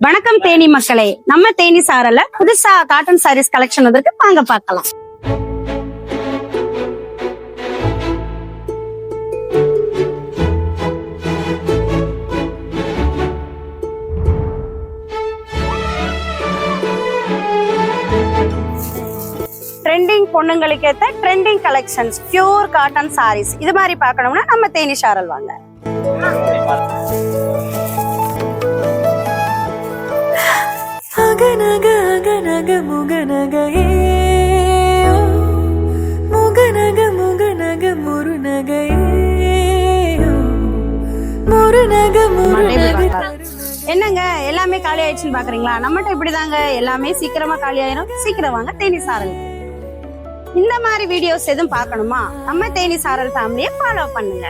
வணக்கம் தேனி மக்களே, நம்ம தேனி சாரல்ல புதுசா காட்டன் சாரீஸ் கலெக்ஷன் வந்திருக்கு, வாங்க பார்க்கலாம். ட்ரெண்டிங் பொண்ணுங்களுக்கு ஏத்த trending collections, pure cotton sarees இது மாதிரி பார்க்கணும்னா நம்ம தேனி சாரல் வாங்க. அகநக அகநக முகநகையே முகநக முகநக முருநகையே முருநக முருநக. என்னங்க எல்லாமே காலி ஆயிடுச்சுன்னு பாக்குறீங்களா? நம்மகிட்ட இப்படிதாங்க, எல்லாமே சீக்கிரமா காலி ஆயிரும். சீக்கிரம் வாங்க தேனி சாரல். இந்த மாதிரி வீடியோஸ் எதுவும் பார்க்கணுமா? நம்ம தேனி சாரல் ஃபேமிலியை ஃபாலோ பண்ணுங்க.